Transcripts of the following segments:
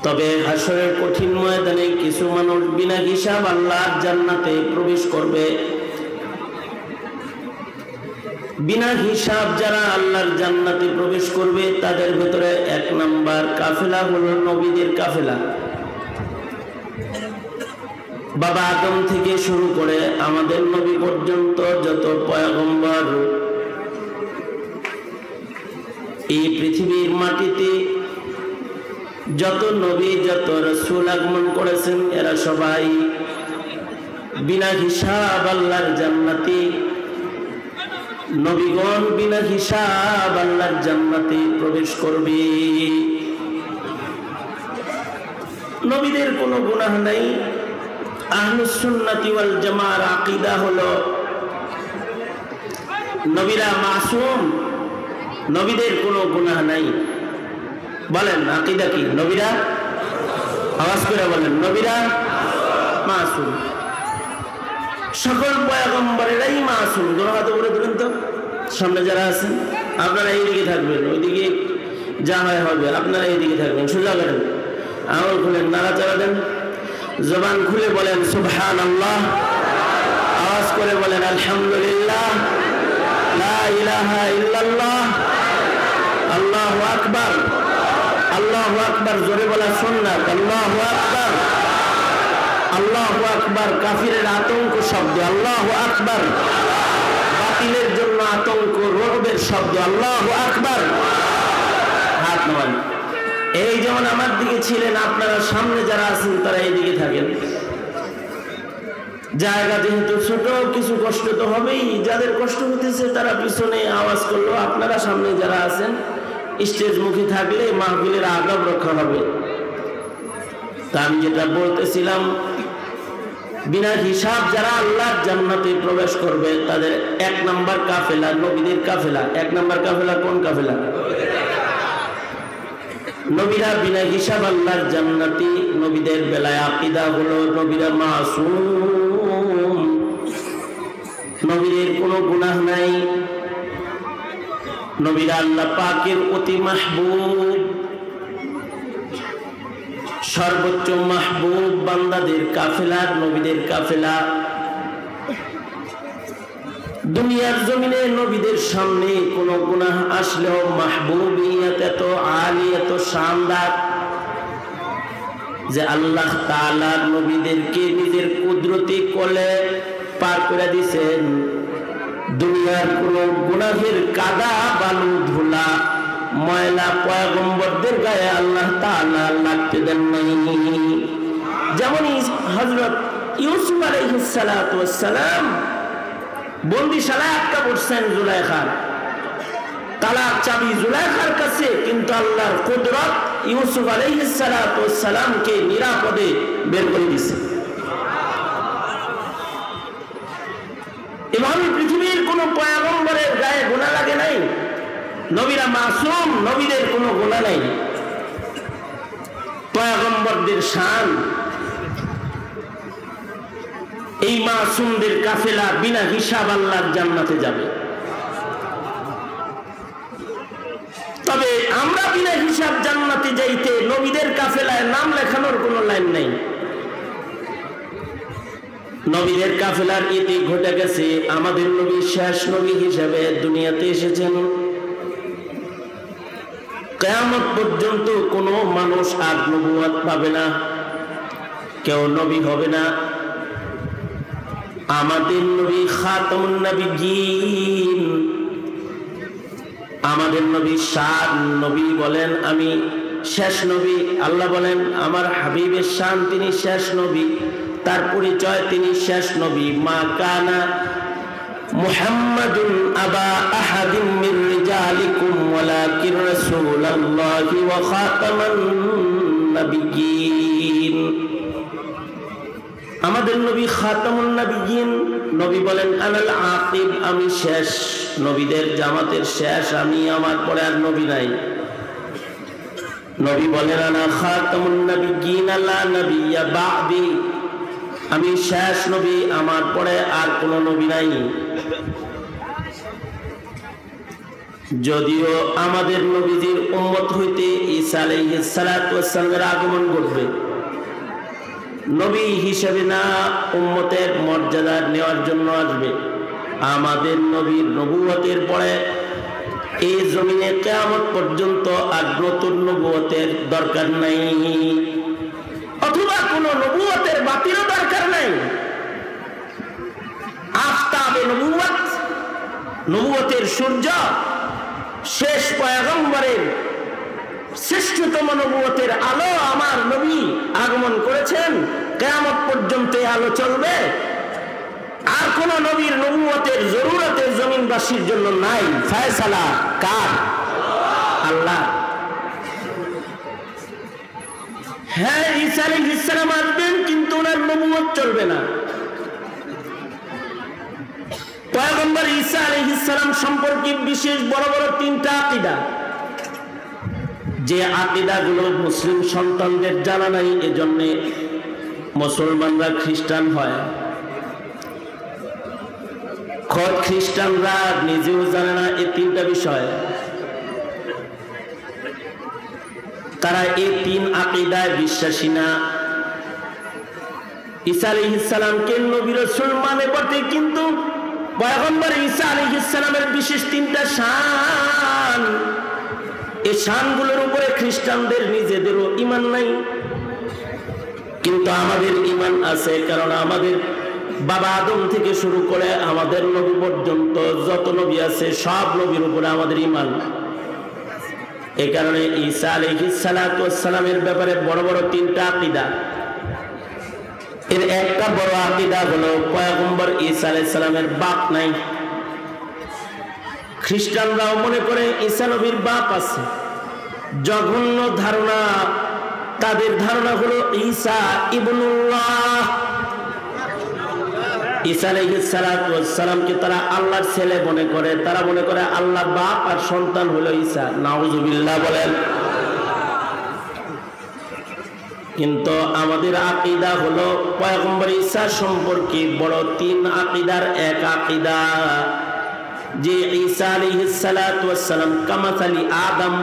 তবে হাসরের কঠিন ময়দানে কিছু মানুষ বিনা হিসাব আল্লাহর জান্নাতে প্রবেশ করবে। বিনা হিসাব যারা আল্লাহর জান্নাতে প্রবেশ করবে তাদের ভেতরে 1 নাম্বার কাফেলা হলো নবীদের কাফেলা। বাবা আদম থেকে শুরু করে আমাদের নবী পর্যন্ত যত পয়গম্বর এই পৃথিবীর মাটিতে, যত নবী যত রাসূল আগমন করেছেন, এরা সবাই বিনা হিসাব আল্লাহর জান্নাতে, নবীগণ বিনা হিসাব আল্লাহর জান্নাতে প্রবেশ করবে। নবীদের কোনো গুনাহ নাই। আহলুস সুন্নাতি ওয়াল জামাআর আকীদা হলো নবীরা মাসুম, নবীদের কোনো গুনাহ নাই। বলেন আকীদা কি? নবীরা, আওয়াজ করে বলেন, নবীরা মাসুম। সকল পয়গম্বরেরাই মাসুম। দুটো হাত উপরে তুলেন তো, সামনে যারা আছেন। আপনারা এইদিকে থাকবেন, ওইদিকে যা হয় হবে, আপনারা এইদিকে থাকবেন। সোজা করেন, আঙুল খুলেন, নাড়াচাড়া দেন, জবান খুলে বলেন সুবহানাল্লাহ, আওয়াজ করে বলেন আলহামদুলিল্লাহ, লা ইলাহা ইল্লাল্লাহ, আল্লাহু আকবার। আল্লাহু আকবার জোরে বলা সুন্নাত। আল্লাহু আকবার, আল্লাহু আকবার কাফিরের আতঙ্ক শব্দ। আল্লাহু আকবার বাতিলের জন্য আতঙ্ক, রোবের শব্দ। আল্লাহু আকবার। হাত নামান। এই যেমন আমার দিকে ছিলেন, আপনারা সামনে যারা আছেন তারা এইদিকে থাকেন। জায়গা যেহেতু ছোট, কিছু কষ্ট তো হবেই। যাদের কষ্ট হতেছে তারা পিছনে আওয়াজ করলো, আপনারা সামনে যারা আছেন স্টেজ মুখী থাকলে মাহফিলের আদব রক্ষা হবে। তা আমি যেটা বলতেছিলাম, বিনা হিসাব যারা আল্লাহর জান্নাতে প্রবেশ করবে তাদের 1 নাম্বার কাফেলা নবীদের কাফেলা। 1 নাম্বার কাফেলা কোন কাফেলা? নবীরা বিনা হিসাব আল্লাহর জান্নাতি। নবীদের বেলায় আকীদা হলো নবীরা মাসুম, নবীদের কোনো গুনাহ নাই। নবীরা আল্লাহ পাকের অতি মাহবুব, সর্বোচ্চ মাহবুব বান্দাদের কাফেলা নবীদের কাফেলা। দুনিয়ার জমিনে নবীদের সামনে কোনো গুনাহ আসলেও মাহবুবিয়ত এত আলী, এত শানদার যে আল্লাহ তাআলা নবীদেরকে নিজের কুদরতি কোলে পার করে দিয়েছেন। দুনিয়ার কোনো গুনাহের কাদা, বালু, ধুলা, ময়লা পয়গম্বরদের গায়ে আল্লাহ তাআলা লাগতে দেন নাই। যেমন হযরত ইউসুফ আলাইহিস সালাতু ওয়াস সালাম বন্দিশালায় আটকা পড়ছেন জুলাইখার, তালাক চাবি জুলাইখার কাছে, কিন্তু আল্লাহর কুদরত ইউসুফ আলাইহিস সালাতু ওয়াস সালামকে নিরাপদে বের করে দিয়েছে। এভাবে পৃথিবীর কোন পয়গম্বরের গায়ে গুনাহ লাগে নাই। নবীরা মাসুম, নবীদের কোনো গুনাহ নাই। পয়গম্বরদের শান। এই মাসুমদের কাফেলা বিনা হিসাব আল্লাহর জান্নাতে যাবে। তবে আমরা বিনা হিসাব জান্নাতে যাইতে নবীদের কাফেলায় নাম লেখানোর কোনো লাইন নাই। নবীদের কাফেলার ইতি ঘটে গেছে। আমাদের নবী শেষ নবী হিসেবে দুনিয়াতে এসেছেন। কিয়ামত পর্যন্ত কোনো মানুষ আর নবুয়ত পাবে না, কেউ নবী হবে না। আমাদের নবী খাতামুন নবিয়্যিন, আমাদের নবী শান নবী বলেন আমি শেষ নবী। আল্লাহ বলেন আমার হাবিবের শান তিনি শেষ নবী, তার পরিচয় তিনি শেষ নবী। মা কানা মুহাম্মাদুন আবা আহাদিম মির রিজালিকুম ওয়ালাকিন রাসূলুল্লাহি ওয়া খাতামান নবিয়্যিন। আমাদের নবী খাতামুন নবিয়্যিন। নবী বলেন আনাল আকিব, আমি শেষ নবীদের জামাতের শেষ, আমি, আমার পরে আর নবী নাই। নবী বলেন আনা খাতামুন নবিয়্যিন লা নবিয়্যা বা'দি, আমি শেষ নবী, আমার পরে আর কোন নবী নাই। যদিও আমাদের নবীজির উম্মত হইতে ঈসা আলাইহিস সালাতু ওয়াস সালামের আগমন ঘটবে, নবী হিসেবে না, উম্মতের মর্যাদা নেওয়ার জন্য আসবে। আমাদের নবীর নবুয়তের পরে এই জমিনে কিয়ামত পর্যন্ত আর নতুন নবুয়তের দরকার নাই, অথবা কোনো নবুয়তের বাতিলও দরকার নাই। আফতাবে নবুয়ত, নবুয়তের সূর্য, শেষ পয়গম্বরের শ্রেষ্ঠতম নবুয়তের আলো আমার নবী আগমন করেছেন, কিয়ামত পর্যন্ত আলো চলবে। আর কোন নবীর নবুয়তের জরুরতের জমিনবাসীর জন্য নাই। ফয়সালা কার? আল্লাহ। হ্যাঁ, ঈসা আলাইহিস সালাম আসবেন, কিন্তু ওনার নবুয়ত চলবে না। পয়গম্বর ঈসা আলাইহিস সালাম সম্পর্কে বিশেষ বড় বড় তিনটা আকীদা, যে আকীদাগুলো মুসলিম সন্তানদের জানা নাই, এজন্য মুসলমানরা খ্রিস্টান হয়। খোদ খ্রিস্টানরা নিজেও জানে না এই তিনটা বিষয়। তারা এই তিন আকীদায় বিশ্বাসী না। ঈসা আলাইহিস সালামকে নবী রাসূল মানে বটে, কিন্তু পয়গম্বর ঈসা আলাইহিস সালামের বিশেষ তিনটা শান, এই শানগুলোর উপরে খ্রিস্টানদের নিজেদেরও ঈমান নাই। কিন্তু আমাদের ঈমান আছে, কারণ আমাদের বাবা আদম থেকে শুরু করে আমাদের নবী পর্যন্ত যত নবী আছে সব নবীর উপরে আমাদের ঈমান। এই কারণে ঈসা আলাইহিস সালাতু ওয়াস সালামের ব্যাপারে বড় বড় তিনটা আকীদা। এর একটা বড় আকীদা হলো পয়গম্বর ঈসা আলাইহিস সালামের বাপ নাই। খ্রিস্টানরাও মনে করে ঈসা নবীর বাপ আছে। জঘন্য ধারণা। তাদের ধারণা হলো ঈসা ইবনুল্লাহ। ঈসা আলাইহিস সালাতু ওয়াস সালামকে তারা আল্লাহর ছেলে মনে করে। তারা মনে করে আল্লাহর বাপ আর সন্তান হলো ঈসা। নাউযুবিল্লাহ বলেন। কিন্তু আমাদের আকীদা হলো পয়গম্বর ঈসা সম্পর্কে বড় তিন আকীদার এক আকীদা, যে ঈসা আলাইহিস সালাতু ওয়াস সালাম কামাসালি আদম।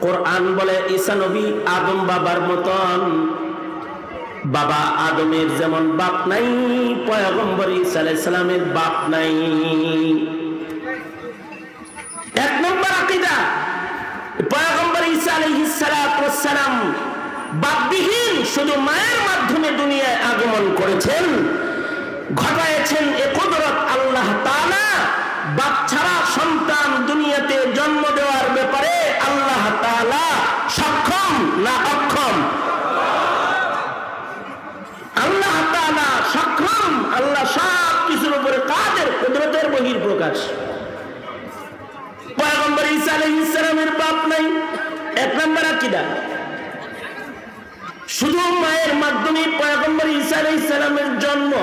কোরআন বলে ঈসা নবী আদম বাবার মতন। বাবা আদমের যেমন বাপ নাই, পয়গম্বর ঈসা আলাইহিস সালামের বাপ নাই। এক নম্বর আকীদা, পয়গম্বর ঈসা আলাইহিস সালাতু ওয়াস সালাম বাপবিহীন, শুধু মায়ের মাধ্যমে দুনিয়ায় আগমন করেছেন, ঘটায়ছেন এ কুদরত আল্লাহ তাআলা। বাপ ছাড়া সন্তান দুনিয়াতে জন্ম দেওয়ার ব্যাপারে আল্লাহ তাআলা সক্ষম না অক্ষম? আল্লাহ তাআলা সক্ষম। আল্লাহ সব কিছুর উপরে কাদের, কুদরতের বহিঃপ্রকাশ। পয়গম্বর ঈসা আলাইহিস সালামের বাপ নাই, এক নম্বর আকীদা। শুধু মায়ের মাধ্যমে পয়গম্বর ঈসা আলাইহিস সালামের জন্ম।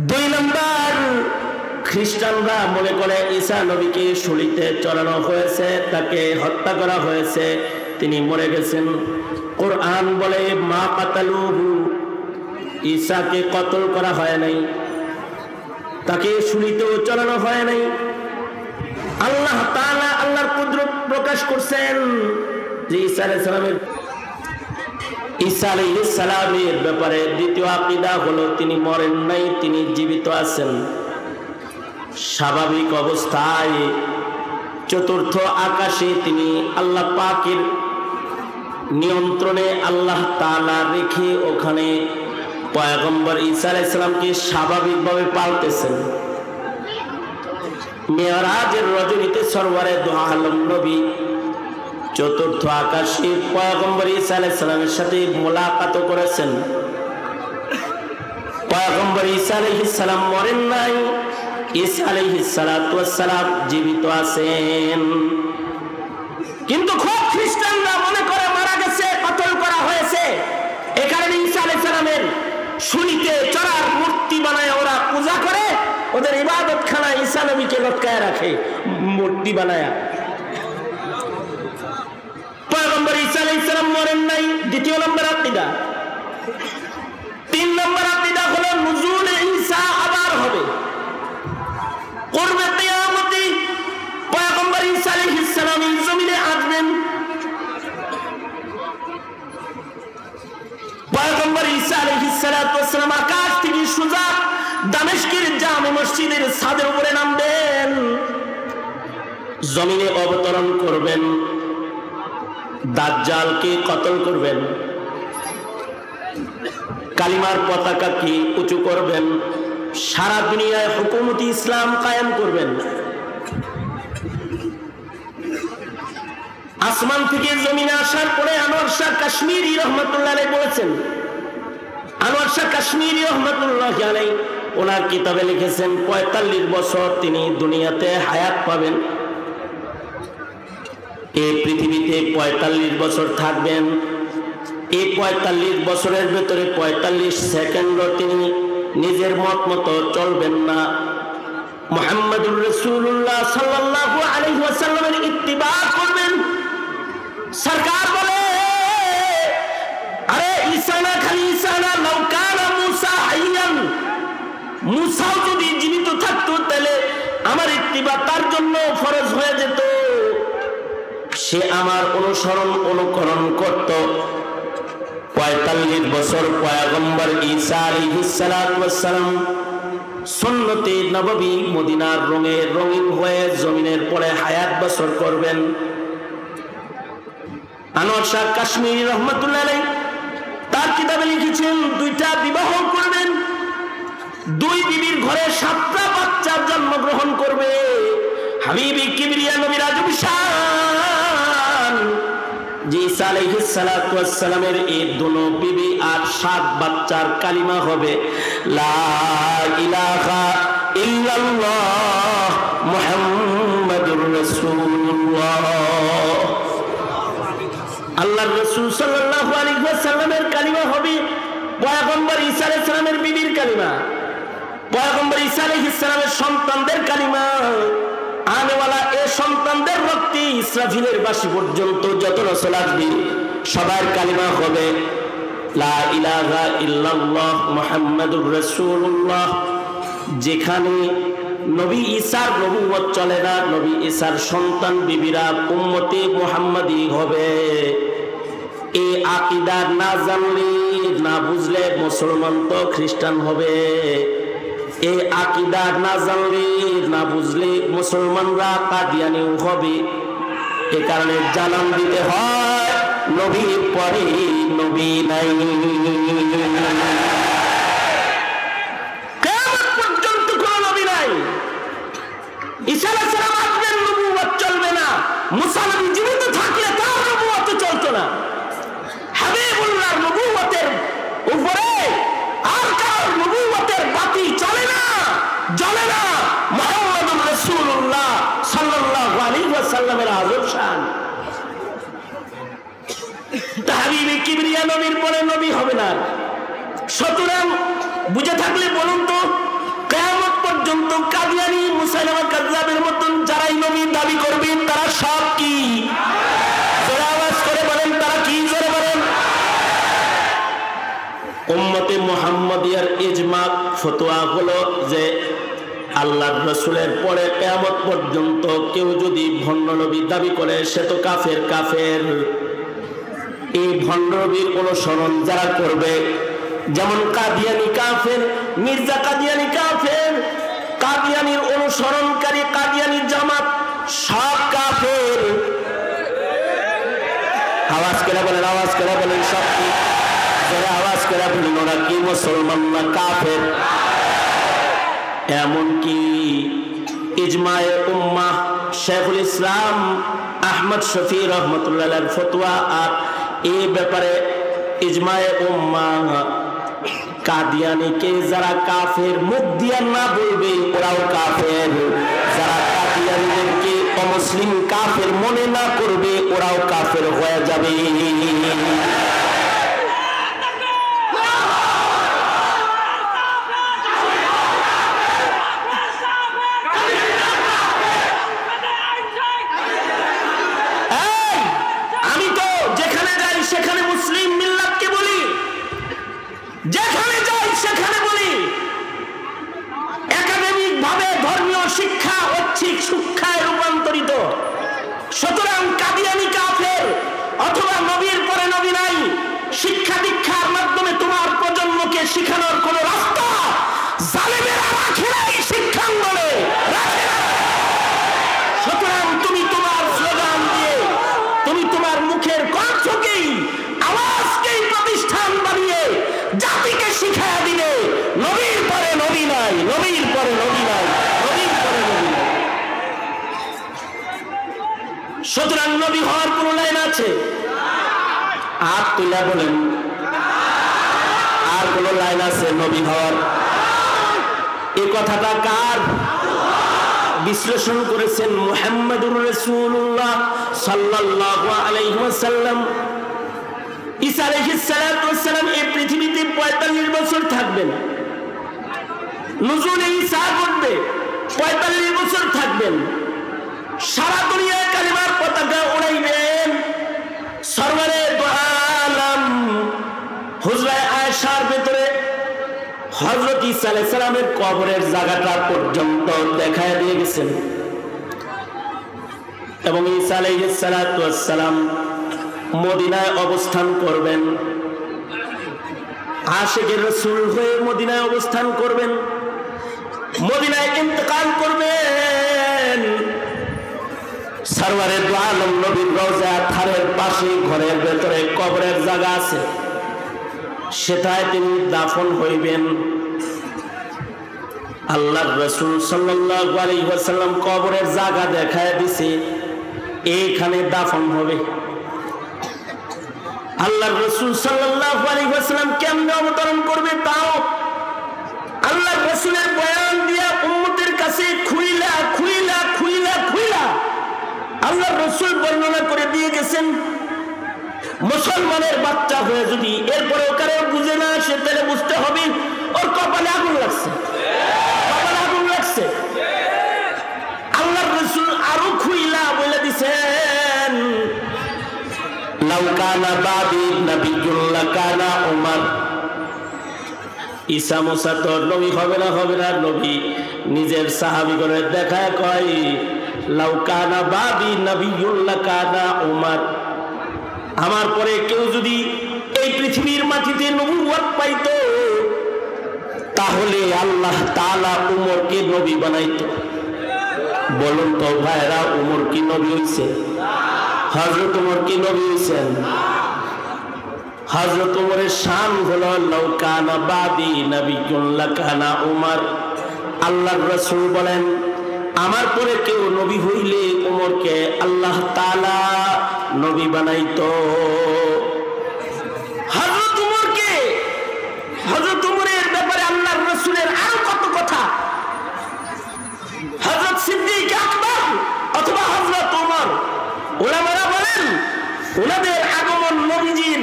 দুই নম্বর, খ্রিস্টানরা মনে করে ঈসা নবীকে শুলিতে চড়ানো হয়েছে, তাকে হত্যা করা হয়েছে, তিনি মরে গেছেন। কোরআন বলে মা কাতালুহু, ঈসাকে কতল করা হয় নাই, তাকে শুলিতেও চড়ানো হয় নাই। আল্লাহ তাআলা আল্লাহর কুদরত প্রকাশ করছেন যে ঈসা আলাইহিস সালামের ঈসা আলাইহিস সালামের ব্যাপারে দ্বিতীয় আকীদা হলো তিনি মরেন নাই, তিনি জীবিত আছেন। স্বাভাবিক অবস্থায় চতুর্থ আকাশে তিনি আল্লাহ পাকের নিয়ন্ত্রণে আল্লাহ তাআলা রেখে ওখানে পয়গম্বর ঈসা আলাইহিস সালামকে স্বাভাবিকভাবে পালতেছেন। মেরাজের রজনীতে সরওয়ারে দু আলম নবী চতুর্থ আকাশে পয়গম্বর ঈসা আলাইহিস সালামের সাথে মোলাকাত করেছেন। পয়গম্বর ঈসা আলাইহিস সালাম মরেন নাই, ঈসা আলাইহিস সালাতু ওয়াস সালাম জীবিত আছেন। কিন্তু খুব খ্রিস্টানরা মনে করে মারা গেছে, কতল করা হয়েছে। এই কারণে ঈসা আলাইহিস সালামের শুলিতে চড়ার মূর্তি বানায় ওরা পূজা করে, ওদের ইবাদতখানায় ঈসা নবীকে লটকায় রাখে মূর্তি বানায়া। পয়গম্বর ঈসা আলাইহিস সালাম মরেন নাই, দ্বিতীয় নম্বর আকীদা। তিন নম্বর আকীদা হলো নুজুল ঈসা আবার হবে, কুরবে কিয়ামতে ঈসা আলাইহিস সালাতু ওয়াস সালাম আকাশ থেকে সোজা দামেস্কের জামে মসজিদের ছাদের উপরে নামবেন, জমিনে অবতরণ করবেন, দাজ্জালকে কতল করবেন, কালিমার পতাকাকে উঁচু করবেন, সারা দুনিয়ায় হুকুমতি ইসলাম কায়েম করবেন। আসমান থেকে জমিনে আসার পরে আনোয়ার শাহ কাশ্মীরি রহমতুল্লাহ আলাইহি বলেছেন, আনোয়ার শাহ কাশ্মীরি রহমতুল্লাহ আলাইহি ওনার কিতাবে লিখেছেন ৪৫ বছর তিনি দুনিয়াতে হায়াত পাবেন, এই পৃথিবীতে ৪৫ বছর থাকবেন। এই ৪৫ বছরের ভেতরে ৪৫ সেকেন্ডও তিনি নিজের মত মতো চলবেন না, মুহাম্মদুর রাসূলুল্লাহ সাল্লাল্লাহু আলাইহি ওয়াসাল্লামের ইত্তিবা করবেন। সরকার বলে, আরে ঈসা না, খালি ঈসা না, লাউ কানা মুসা হাইয়ান, মুসাও যদি জীবিত থাকতো তাহলে আমার ইত্তিবা তার জন্য ফরজ হয়ে যেত, সে আমার অনুসরণ অনুকরণ করত। ৪৫ বছর পয়গম্বর ঈসা আলাইহিস সালাতু ওয়াস সালাম সুন্নতে নববী মদিনার রঙে রঙিন হয়ে জমিনের পরে হায়াত বছর করবেন। আনোয়ার শাহ কাশ্মীরি রহমতুল্লাহ আলাইহি তার কিতাবে লিখেছেন ২টা বিবাহ করবেন, ২ বিবির ঘরে ৭টা বাচ্চার জন্মগ্রহণ করবে। হাবিবি কিবরিয়া নবী রাজুল শান যে ঈসা আলাইহিস সালাতু ওয়াস সালামের এই দুনো বিবি আর ৭ বাচ্চার কালিমা হবে লা ইলাহা ইল্লাল্লাহ মুহাম্মাদুর রাসূলুল্লাহ। আল্লাহর রাসূল সাল্লাল্লাহু আলাইহি ওয়াসাল্লামের কালিমা হবে পয়গম্বর ঈসা আলাইহিস সালামের বিবির কালিমা, পয়গম্বর ঈসা আলাইহিস সালামের সন্তানদের কালিমা। আনেওয়ালা এই সন্তানদের রক্তে ইসরাফিলের বাঁশি পর্যন্ত যত রাসূল আসবে সবার কালিমা হবে লা ইলাহা ইল্লাল্লাহ মুহাম্মাদুর রাসূলুল্লাহ। যেখানে নবী ঈসার নবুয়ত চলে না, নবী ঈসার সন্তান বিবিরা উম্মতে মুহাম্মাদি হবে। এই আকীদা না জানলে না বুঝলে মুসলমান তো খ্রিস্টান হবে। এই আকীদা না জানলে না বুঝলে মুসলমানরা কাদিয়ানীও হবে। এ কারণে জানান দিতে হয় নবী পরে নবী নাই, কিয়ামত পর্যন্ত কোনো নবী নাই। ঈসা আলাইহিস সালাম আসবেন, নবুয়ত চলবে না। মুসা নবী জীবিত থাকলে তার নবুয়ত চলতো না। হাবিবুল্লাহর নবুয়তের উপরে আর কারোর নবুয়তের বাতি চলে না, জ্বলে না। মুহাম্মদুর রাসূলুল্লাহ সাল্লাল্লাহু আলাইহি ওয়াসাল্লামের আযম শান। হাবিবি কিবরিয়া নবীর পরে নবী হবে না। সুতরাং বুঝে থাকলে বলুন তো, কিয়ামত পর্যন্ত কাদিয়ানী মুসাইলামা কাযযাবের মতন যারাই নবী দাবি করবেন তারা সব কি? জোরে আওয়াজ করে বলেন, তারা কি? জোরে বলেন। উম্মতে মুহাম্মাদিয়ার ইজমা ফতোয়া হলো যে আল্লাহর রাসূলের পরে কিয়ামত পর্যন্ত কেউ যদি ভণ্ড নবী দাবি করে সে তো কাফের। কাফের এই ভণ্ড নবীর অনুসরণ যারা করবে, যেমন কাদিয়ানী কাফের, মির্জা কাদিয়ানী কাফের, কাদিয়ানীর অনুসরণকারী কাদিয়ানী জামাত সব কাফের। আওয়াজ করে বলেন, আওয়াজ করে বলেন, সব কি? যারা আওয়াজ করে বলেন ওরা কি মুসলমান না কাফের? এমনকি ইজমায়ে উম্মাহ শেখুল ইসলাম আহমদ শফি রহমতুল্লাহ আলাইহির ফতোয়া আর এই ব্যাপারে ইজমায়ে উম্মাহ কাদিয়ানীকে যারা কাফের মুখ দিয়া না বলবে ওরাও কাফের, যারা কাদিয়ানীদেরকে অমুসলিম কাফের মনে না করবে ওরাও কাফের হয়ে যাবে। আমি তো যেখানে যাই সেখানে মুসলিম মিল্লাতকে বলি, যেখানে যাই সেখানে বলি একাডেমিক ভাবে ধর্মীয় শিক্ষা ঐচ্ছিক শিক্ষায় রূপান্তরিত। সুতরাং কাদিয়ানী কাফের অথবা নবীর আর তুলা বলেন, আর কোন লাইন আছে নবী হওয়ার? এই কথাটা কার? বিশ্লেষণ করেছেন মুহাম্মদুর রাসূলুল্লাহ সাল্লাল্লাহু আলাইহি ওয়াসাল্লাম। ঈসা আলাইহিস সালাতু ওয়াস সালাম এই পৃথিবীতে 45 বছর থাকবেন। নুজুলে ঈসা ঘটবে, 45 বছর থাকবেন। সারা দুনিয়ায় কালিমার পতাকা উড়াইবেন। সরওয়ারে দু আলম হুজরা আয়েশার ভিতরে হযরত ঈসা আলাইহিস সালামের কবরের জায়গাটা পর্যন্ত দেখায় দিয়ে গেছেন। এবং ঈসা আলাইহিস সালাতু ওয়াস সালাম মদিনায় অবস্থান করবেন, আশিকের রাসূল হয়ে মদিনায় অবস্থান করবেন, মদিনায় ইন্তেকাল করবেন। সরওয়ারে দু আলম নবীর রওজা থারের পাশে ঘরের ভেতরে কবরের জায়গা আছে, সেটায় তিনি দাফন হইবেন। আল্লাহর রাসূল সাল্লাল্লাহু আলাইহি ওয়াসাল্লাম কবরের জায়গা দেখায় দিছে, এইখানে দাফন হবে। আল্লাহর রাসূল সাল্লাল্লাহু আলাইহি ওয়াসাল্লাম কেমনে অবতরণ করবে তাও আল্লাহর রাসূলের বয়ান দিয়া উম্মতের কাছে খুইলা খুইলা খুইলা খুইলা আল্লাহর রাসূল বর্ণনা করে দিয়ে গেছেন। মুসলমানের বাচ্চা হয়ে যদি এরপরে কারো বুঝে না আসে, তাহলে বুঝতে হবে ওর কপালে আগুন লাগছে, কপালে আগুন লাগছে। আল্লাহর রাসূল আরো খুইলা বলে দিছেন, লাউ কানা বাদি নবিয়্যুন লাকানা উমর। ঈসা মুসা তো নবী হবে না, হবে না। নবী নিজের সাহাবীগণের দেখায় কয়, লাউ কানা বাদি নবিয়্যুন লাকানা উমর। আমার পরে কেউ যদি এই পৃথিবীর মাটিতে নবুয়ত পাইতো, তাহলে আল্লাহ তাআলা উমরকে নবী বানাইতো। বলুন তো ভাইরা, উমর কি নবী হইছে? হযরত উমর কি নবী হইছেন? হযরত উমরের শান হলো লাউ কানা বাদি নবিয়্যুন লাকানা উমর। আল্লাহর রাসূল বলেন, আমার পরে কেউ নবী হইলে উমরকে আল্লাহ তাআলা নবী বানাইতো। হযরত উমরকে, হযরত উমরের ব্যাপারে আল্লাহর রাসূলের আরো কত কথা। হযরত সিদ্দিক আকবর অথবা হযরত উমর, উলামারা বলেন ওনাদের আগমন নবীজির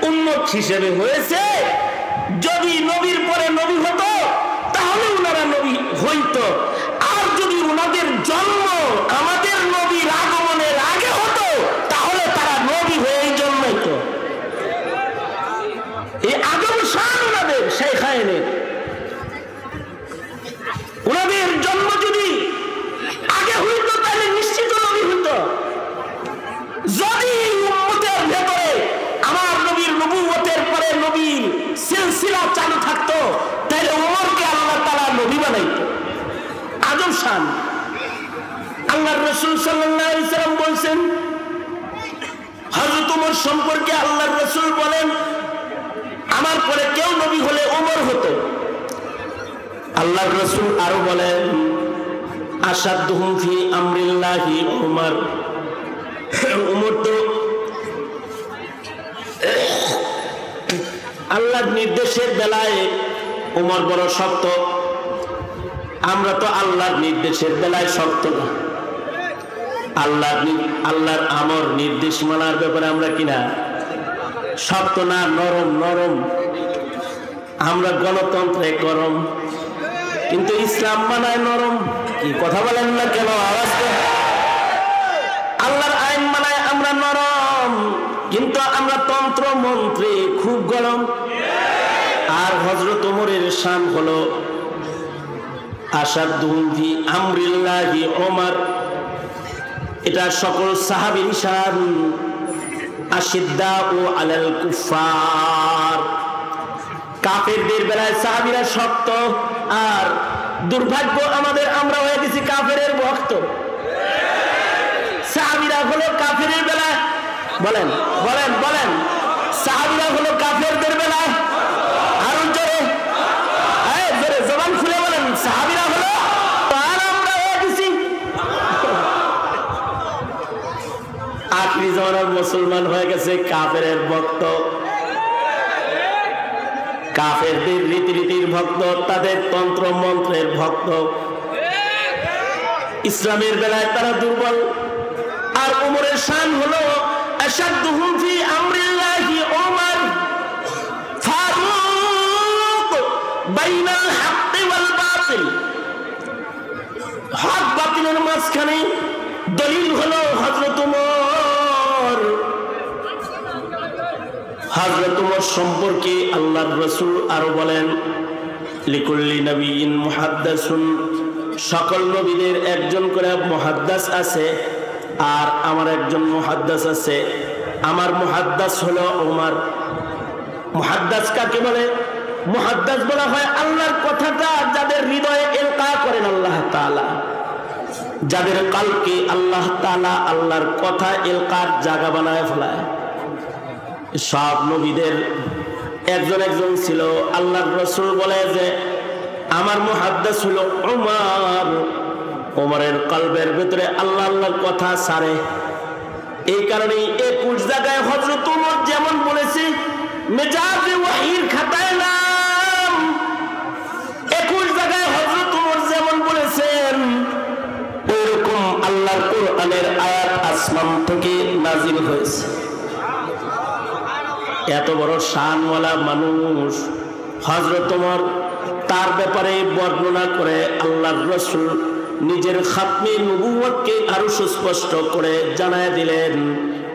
উম্মত হিসেবে হয়েছে। যদি নবীর পরে নবী হতো তাহলে ওনারা নবী হইতো, আর যদি ওনাদের জন্ম আমাদের নবীর আগমনের আগে হতো তাহলে তারা নবী হয়েই জন্মাইতো। এই আগম শান ওনাদের শাইখায়েনের। ওনাদের জন্ম যদি আগে হইতো তাহলে নিশ্চিত নবী হইতো। যদি উম্মতের ভেতরে আমার নবীর নবুয়তের পরে নবীর সিলসিলা চালু থাকতো, তাহলে ওমরকে আল্লাহ তাআলা নবী বানাইতো। আজব শান। আল্লাহর রাসূল সাল্লাল্লাহু আলাইহি ওয়াসাল্লাম বলেন, হযরত ওমর সম্পর্কে আল্লাহর রাসূল বলেন, আমার পরে কেউ নবী হলে ওমর হতো। আল্লাহর রাসূল আরো বলেন, আশাদুহুম ফি আমরিল্লাহি উমর। উমর তো আল্লাহর নির্দেশের বেলায় উমর বড় শক্ত। আমরা তো আল্লাহর নির্দেশের বেলায় শক্ত না। আল্লাহর আমর নির্দেশ মানার ব্যাপারে আমরা কিনা শক্ত না, নরম নরম। আমরা গণতন্ত্রে গরম, কিন্তু ইসলাম মানায় নরম। কি কথা বলেন না কেন? আওয়াজ তো। আল্লাহর আইন মানায় আমরা নরম, কিন্তু আমরা তন্ত্র মন্ত্রে খুব গরম। আর হযরত ওমরের শান হলো আশাদুহুম ফি আমরিল্লাহি ওমর। এটা সকল সাহাবীর শান। আশিদ্দাউ আলাল কুফার। কাফেরদের বেলায় সাহাবীরা শক্ত, আর দুর্ভাগ্য আমাদের, আমরা হয়ে গেছি কাফেরের ভক্ত। সাহাবীরা হলো কাফেরের বেলায়, বলেন বলেন বলেন, সাহাবীরা হলো কাফেরদের বেলায় আরো জোরে, জোরে জবান খুলে বলেন, সাহাবীরা হলো, আর আমরা হয়ে গেছি আখরি জামানার মুসলমান হয়ে গেছে কাফেরের ভক্ত, কাফেরদের রীতিনীতির ভক্ত, তাদের তন্ত্র মন্ত্রের ভক্ত। ইসলামের বেলায় তারা দুর্বল। আর ওমরের শান হলো আশাদ্দুহুম ফি আমরিল্লাহি ওমর ফারুক বাইনাল হাক্কি ওয়াল বাতিল। হক বাতিলের মাঝখানে দলিল হলো হযরত ওমর। হযরত ওমর সম্পর্কে আল্লাহর রাসূল আরো বলেন, লিকুল্লি নবিয়্যিন মুহাদ্দাসুন, সকল নবীদের একজন করে মুহাদ্দাস আছে, আর আমার একজন মুহাদ্দাস আছে। আমার মুহাদ্দাস হলো ওমর। মুহাদ্দাস কাকে বলে? মুহাদ্দাস বলা হয় আল্লাহর কথাটা যাদের হৃদয়ে ইলকা করেন আল্লাহ তাআলা, যাদের কালকে আল্লাহ তাআলা আল্লাহর কথা ইলকার জায়গা বানায় ফেলায়। সব নবীদের একজন একজন ছিল। আল্লাহর রাসূল বলে যে আমার মুহাদ্দাস হলো ওমর। ওমরের কলবের ভিতরে আল্লাহ আল্লাহর কথা সারে। এই কারণে 21 জায়গায় হযরত ওমর যেমন বলেছে মেজাজে ওয়াহির খাতায় নাম, 21 জায়গায় হযরত ওমর যেমন বলেছেন ওরকম আল্লাহর কোরআনের আয়াত আসমান থেকে নাজিল হয়েছে। এত বড় শানওয়ালা মানুষ হযরত ওমর, তার ব্যাপারে বর্ণনা করে আল্লাহর রাসূল নিজের খাতমে নবুয়তকে আরো সুস্পষ্ট করে জানায় দিলেন,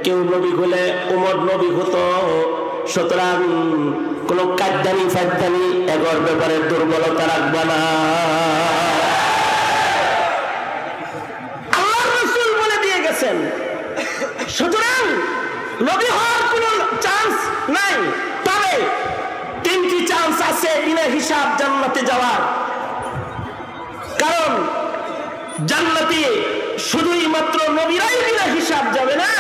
কেউ নবী হলে ওমর নবী হতো। সুতরাং কোন কাদ্দানি ফাদ্দানি এগোর ব্যাপারে দুর্বলতা রাখবা না। আল্লাহর রাসূল বলে দিয়ে গেছেন, সুতরাং নবী হওয়ার কোনো চান্স নাই। তবে 3টি চান্স আছে বিনা হিসাব জান্নাতে যাওয়ার। কারণ জান্নাতে শুধুই মাত্র নবীরাই বিনা হিসাব যাবে না,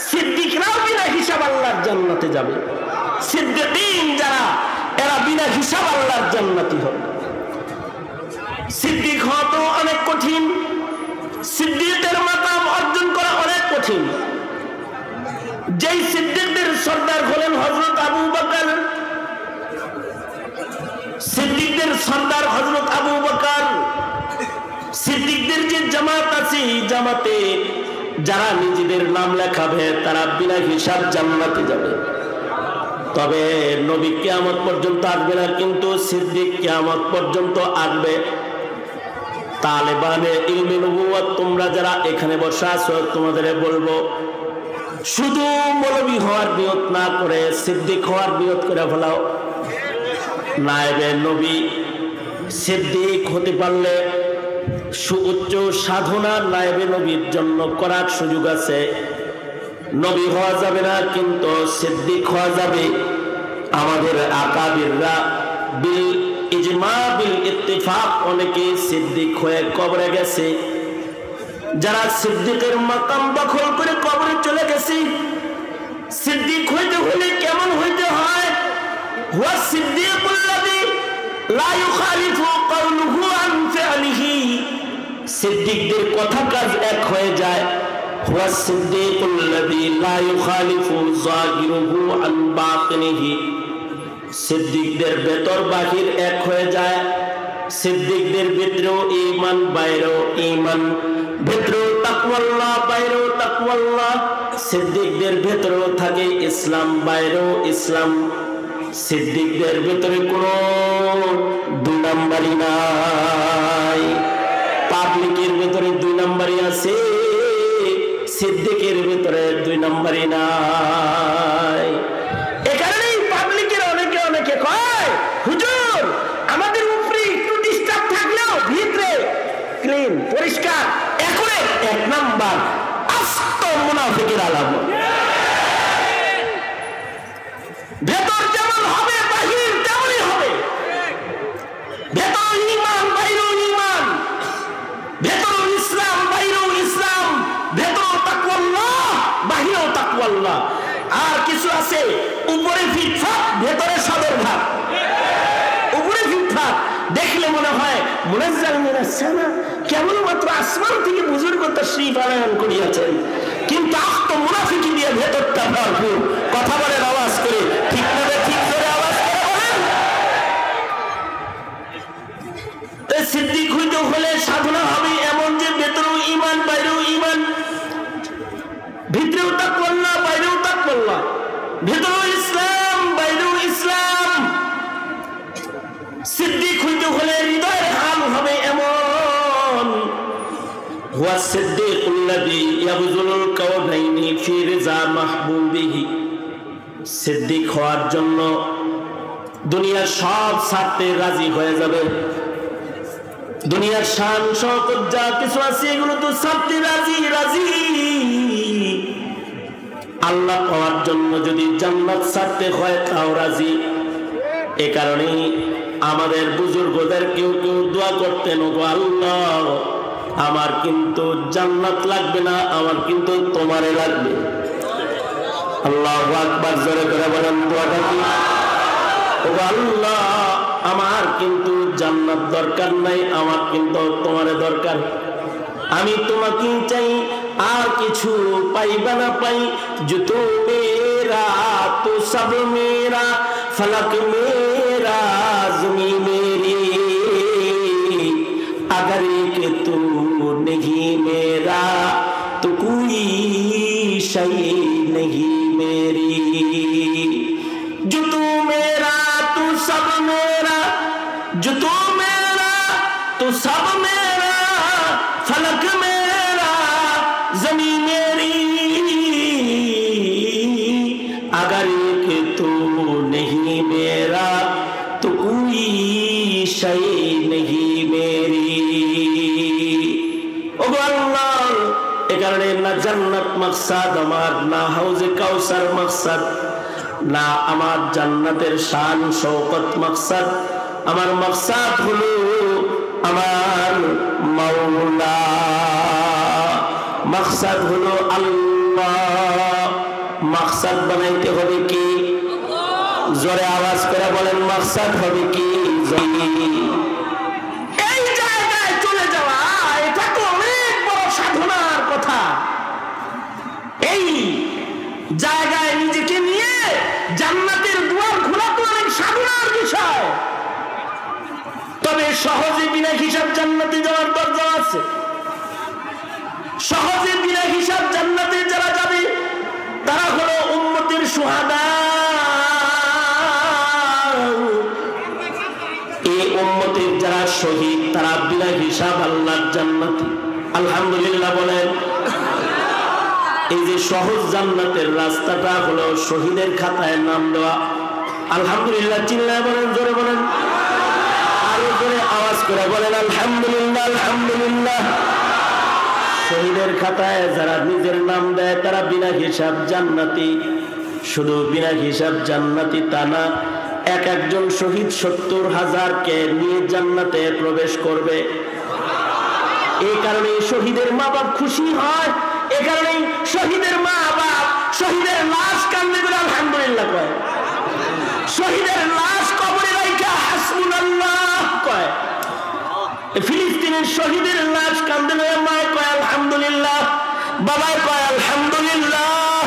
সিদ্দিকরাও বিনা হিসাব আল্লাহর জান্নাতে যাবে। সিদ্দিকীন যারা, এরা বিনা হিসাব আল্লাহর জান্নাতি হবে। সিদ্দিক হওয়া তো অনেক কঠিন, সিদ্দিকের মাকাম অর্জন করা অনেক কঠিন। যেই সিদ্দিকদের সর্দার হলেন হযরত আবু বকর, সিদ্দিকদের সর্দার হযরত আবু বকর। সিদ্দিকদের যে জামাত আছে, জামাতে যারা নিজেদের নাম লেখাবে তারা বিনা হিসাব জান্নাতে যাবে। তবে নবী কিয়ামত পর্যন্ত আসবে না, কিন্তু সিদ্দিক কিয়ামত পর্যন্ত আসবে। তালেবানে ইলমে নবুয়ত তোমরা যারা এখানে বসে আছো, তোমাদের বলবো শুধু মৌলবী হওয়ার নিয়ত না করে সিদ্দিক হওয়ার নিয়ত করে ফেলাও। নায়েবে নবী সিদ্দিক হতে পারলে সুউচ্চ সাধনা নায়েবে নবীর জন্য করার সুযোগ আছে। নবী হওয়া যাবে না, কিন্তু সিদ্দিক হওয়া যাবে। আমাদের আকাবিররা বিল ইজমা বিল ইত্তেফাক অনেকে সিদ্দিক হয়ে কবরে গেছে। যারা সিদ্দিকের মাকাম দখল করে কবরে চলে গেছে, সিদ্দিক হইতে হলে কেমন হইতে হয়? হুয়া সিদ্দিকুল্লাযী লা ইউখালিফু কাউলুহু আন ফি'লিহি, সিদ্দিকদের কথা কাজ এক হয়ে যায়। হুয়া সিদ্দিকুল্লাযী লা ইউখালিফু যাহিরুহু আন বাতিনিহি, সিদ্দিকদের ভেতর বাহির এক হয়ে যায়। সিদ্দিকদের ভিতরেও ঈমান, বাইরেও ঈমান, ভিতরেও তাকওয়াল্লাহ, বাইরেও তাকওয়াল্লাহ। সিদ্দিকদের ভিতরেও থাকে ইসলাম, বাইরেও ইসলাম। সিদ্দিকদের ভিতরে কোনো 2 নাম্বারই নাই। পাবলিকের ভিতরে 2 নাম্বারই আছে, সিদ্দিকের ভিতরে 2 নাম্বারই নাই। এ কারণেই পাবলিকের অনেকে অনেকে কয়, হুজুর আমাদের উপরে একটু ডিস্টার্ব থাকলেও ভিতরে ক্লিন, পরিষ্কার। এখন 1 নাম্বার আস্ত মুনাফিকের আলামত। ভেতর যেমন হবে বাহির তেমনই হবে। ভেতর ঈমান, বাইরেও ঈমান। ভেতর ইসলাম, বাইরেও ইসলাম। ভেতর তাকওয়াল্লাহ, বাহিরেও তাকওয়াল্লাহ। আর কিছু আছে উপরে ফিটফাট, ভেতরে সদরঘাট। উপরে ফিটফাট দেখলে মনে হয় মুনাজ্জাল মিনাস সামা, কেবলমাত্র আসমান থেকে বুজুর্গ তাশরীফ আনয়ন করিয়াছেন। কিন্তু আস্ত মুনাফিকি দিয়ে ভেতরটা ভরপুর। কথা বলেন আওয়াজ করে, ঠিক না ঠিক করে আওয়াজ করে বলেন। সিদ্দিক হইতে হলে সাধনা হবে এমন যে ভেতরেও ঈমান বাইরেও ঈমান, ভিতরেও তাকওয়া বাইরেও তাকওয়া, ভেতরেও ইসলাম বাইরেও ইসলাম। সিদ্দিক হইতে হলে হৃদয়ের হাল হবে এমন, হুয়া সিদ্দিকুল্লাযী ইয়াবযুলুল কাওনাইনি ফি রিজা মাহবুবিহি। সিদ্দিক হওয়ার জন্য দুনিয়ার সব ছাড়তে রাজি হয়ে যাবে, দুনিয়ার শান শওকত যা কিছু আছে এগুলো তো ছাড়তে রাজি রাজি। আল্লাহ পাওয়ার জন্য যদি জান্নাত ছাড়তে হয় তাও রাজি। এ কারণেই আমাদের বুজুর্গদের কেউ কেউ দোয়া করতেন, ওগো আল্লাহ আমার কিন্তু জান্নাত লাগবে না, আমার কিন্তু তোমারে লাগবে। আল্লাহু আকবার, জোরে করে বলেন দোয়াটা কি? ওগো আল্লাহ আমার কিন্তু জান্নাত দরকার নাই, আমার কিন্তু তোমারে দরকার। আমি তোমাকে চাই, আর কিছু পাইবা না পাই। জুতো মেরা তো সব মেরা, ফলক মেরা জমি মেরি, अगर एक तू नहीं मेरा तो कोई शय नहीं मेरी। जो तू मेरा तू सब मेरा, जो तू मेरा तू सब मेरा, फलक मेरा जमी मेरी, अगर एक तू नहीं मेरा तो कोई शय नहीं मेरी। না জান্নাত মাকসাদ আমার, না হাউজে কাউসার মাকসাদ, না আমার জান্নাতের শান শওকত মাকসাদ। আমার মাকসাদ হলো আমার মাওলা, মাকসাদ হলো আল্লাহ। মাকসাদ বানাইতে হবে কি? জোরে আওয়াজ করে বলেন, মাকসাদ হবে কি? এই জায়গায় চলে যাওয়া এটা তো অনেক বড় সাধনার কথা। এই জায়গায় নিজেকে নিয়ে জান্নাতের দুয়ার খোলা তো অনেক সাধনার বিষয়। তবে সহজে বিনা হিসাব জান্নাতে যাওয়ার দরজা আছে। সহজে বিনা হিসাব জান্নাতে যারা যাবে তারা হলো উম্মতের শুহাদা। এই উম্মতের যারা শহীদ তারা বিনা হিসাব আল্লাহর জান্নাতে। আলহামদুলিল্লাহ বলেন। এই যে সহজ জান্নাতের রাস্তাটা হলো শহীদের খাতায় নাম দেওয়া। আলহামদুলিল্লাহ চিল্লায় বলেন, জোরে বলেন, আরো জোরে আওয়াজ করে বলেন আলহামদুলিল্লাহ। আলহামদুলিল্লাহ। শহীদের খাতায় যারা নিজের নাম দেয় তারা বিনা হিসাব জান্নাতি। শুধু বিনা হিসাব জান্নাতি তা না, এক একজন শহীদ 70,000-কে নিয়ে জান্নাতে প্রবেশ করবে। এই কারণে শহীদের মা বাপ খুশি হয়। এ কারণে শহীদের মা বাপ শহীদের লাশ কান্দে করে আলহামদুলিল্লাহ কয়। শহীদের লাশ কবরে রাখা হাসবুনাল্লাহ কয়। ফিলিস্তিনের শহীদের লাশ কান্দে করে মায় কয় আলহামদুলিল্লাহ, বাবাই কয় আলহামদুলিল্লাহ।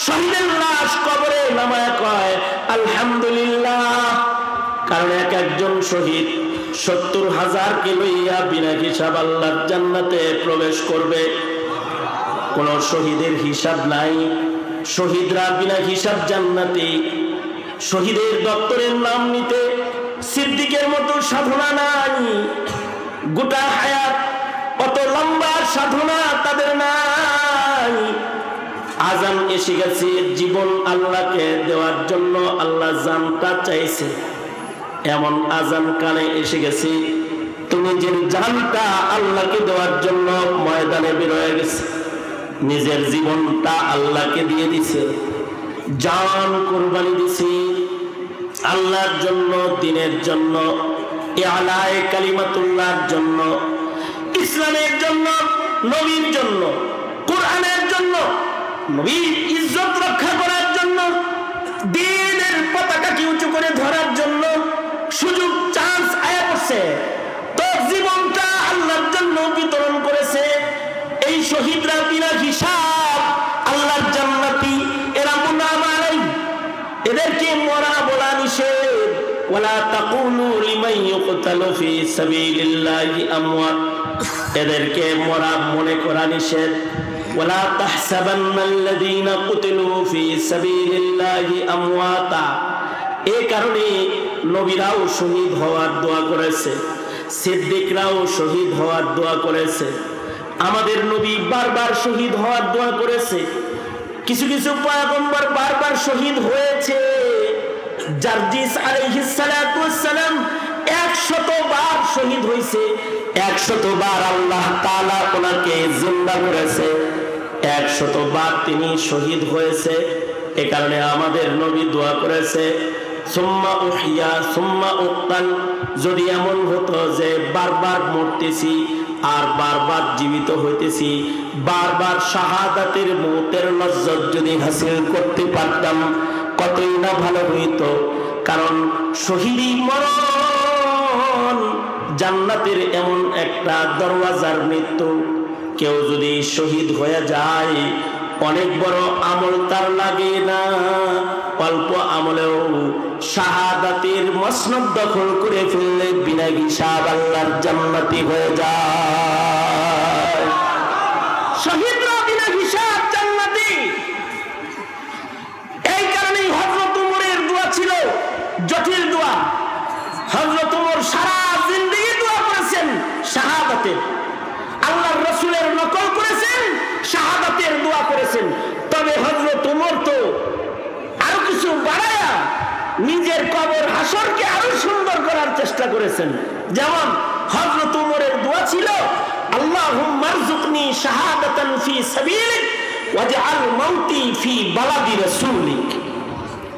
শহীদের লাশ কবরে নামায় কয় আলহামদুলিল্লাহ। কারণ এক একজন শহীদ 70,000-কে লইয়া বিনা হিসাব আল্লাহর জান্নাতে প্রবেশ করবে। কোন শহীদের হিসাব নাই। শহীদরা বিনা হিসাব জান্নাতি। শহীদের দপ্তরের নাম নিতে সিদ্দিকের মতো সাধনা নাই। গোটা হায়াত অত লম্বা সাধনা তাদের নাই। আজান এসে গেছে, জীবন আল্লাহকে দেওয়ার জন্য আল্লাহ জানটা চাইছে, এমন আজান কানে এসে গেছে। তুমি যে জানটা আল্লাহকে দেওয়ার জন্য ময়দানে বের হয়ে গেছে, নিজের জীবনটা আল্লাহকে দিয়ে দিছে, জান কুরবানি দিছে আল্লাহর জন্য, দিনের জন্য, ইআলায়ে কালিমাতুল্লাহর জন্য, ইসলামের জন্য, নবীর জন্য, কোরআনের জন্য, নবীর ইজ্জত রক্ষা করার জন্য, দ্বীনের পতাকাকে উঁচু করে ধরার জন্য। সুযোগ চান্স আয়া পড়ছে তো জীবনটা আল্লাহর জন্য বিতরণ করেছে। এই শহীদরা বিনা হিসাব ওয়ালা তাকুলু লিমান ইউকতালু ফি সাবিলিল্লাহি আমওয়াত, এদেরকে মরা মনে করা নিষেধ। ওয়ালা তাহসাবান্নাল্লাযীনা কুতিলু ফি সাবিলিল্লাহি আমওয়াতা, এই কারণে নবীরাও শহীদ হওয়ার দোয়া করেছে, সিদ্দিকরাও শহীদ হওয়ার দোয়া করেছে, আমাদের নবী বারবার শহীদ হওয়ার দোয়া করেছে। কিছু কিছু পয়গম্বর বারবার শহীদ হয়েছে। জারজিস আলাইহিস সালাতু ওয়াস সালাম 100 বার শহীদ হয়েছে, 100 বার আল্লাহ তাআলা ওনাকে জিন্দা করেছে, 100 বার তিনি শহীদ হয়েছে। এই কারণে আমাদের নবী দোয়া করেছে সুম্মা উহিয়া সুম্মা উক্তাল, যদি এমন হতো যে বারবার মরতেছি আর বারবার জীবিত হইতেছি, বারবার শাহাদাতের মৌতের লজ্জত যদি হাসিল করতে পারতাম কতই না ভালো হইতো। কারণ শহীদি মরণ জান্নাতের এমন একটা দরওয়াজার মৃত্যু। কেউ যদি শহীদ হয়ে যায় অনেক বড় আমল তার লাগে না, অল্প আমলেও শাহাদাতের মসনদ দখল করে ফেললে বিনা হিসাব আল্লাহর জান্নাতি হয়ে যায়। শহীদরা বিনা হিসাব জান্নাতি। এই কারণেই হযরত ওমরের দোয়া ছিল জটিল দোয়া। হযরত ওমর সারা জিন্দেগি দোয়া করেছেন শাহাদাতের, আল্লাহর রাসূলের নকল করেছেন, শাহাদাতের দোয়া করেছেন। তবে হযরত ওমর তো আরো কিছু বাড়ায়া নিজের কবর হাসরকে আরো সুন্দর করার চেষ্টা করেছেন। যেমন হযরত ওমরের দোয়া ছিল আল্লাহুম্মা রযুকনি শাহাদাতান ফি সাবিলিক ওয়াজআল মাউতি ফি বালাদি রাসূলিক।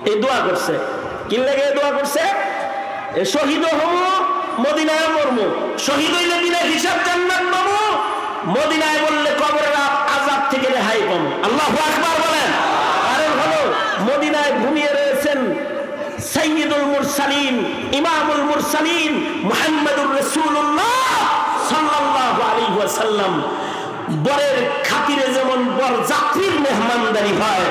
এই দোয়া করছে। কি লাগে দোয়া করছে? শহীদ হবো, মদিনায় মরবো। শহীদ হইলে বিনা হিসাব জান্নাত পাবো, মদিনায় বললে কবরের আযাব থেকে রেহাই পাবো। আল্লাহু আকবার বলেন। আরে হলো মদিনায় ঘুমিয়ে রয়েছেন সাইয়্যিদুল মুরসালিন, ইমামুল মুরসালিন মুহাম্মদুর রাসূলুল্লাহ সাল্লাল্লাহু আলাইহি ওয়াসাল্লাম। বরের খাতিরে যেমন বর যাত্রীর মেহমানদারি হয়,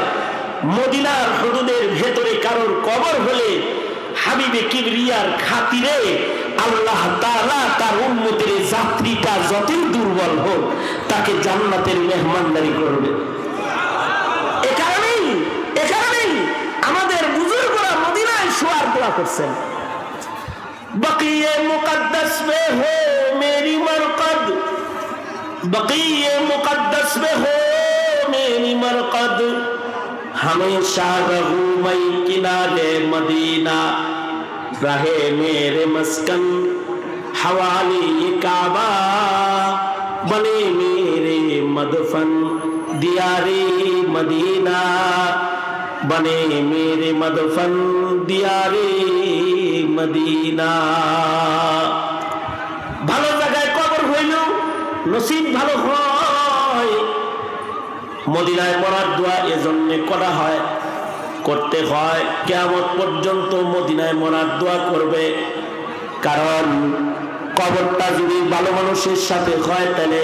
মদিনার হুদুদের ভেতরে কারোর কবর হলে হাবিবে কিবরিয়ার খাতিরে আল্লাহ তাআলা তার উম্মতের যাত্রীটা যতই দুর্বল হোক তাকে জান্নাতের মেহমানদারি করবে। এ কারণেই আমাদের বুজুর্গরা মদিনায় শোয়ার দোয়া করছেন। বকিয়ে মুকদ্দাস মে হো মেরি মরকদ, বকিয়ে মুকদ্দাস মে হো মেরি মরকদ, हमेशा रहूं मैं किनारे मदीना, रहे मेरे मस्कन हवाली काबा, बने मेरे मदफन दियारे मदीना, बने मेरे मदफन दियारे मदीना। ভালো জায়গায় কবর হইল নসিব ভালো হয়। মদিনায় মরার দোয়া এজন্য করা হয়, করতে হয়, কিয়ামত পর্যন্ত মদিনায় মরার দোয়া করবে। কারণ কবরটা যদি ভালো মানুষের সাথে হয় তাহলে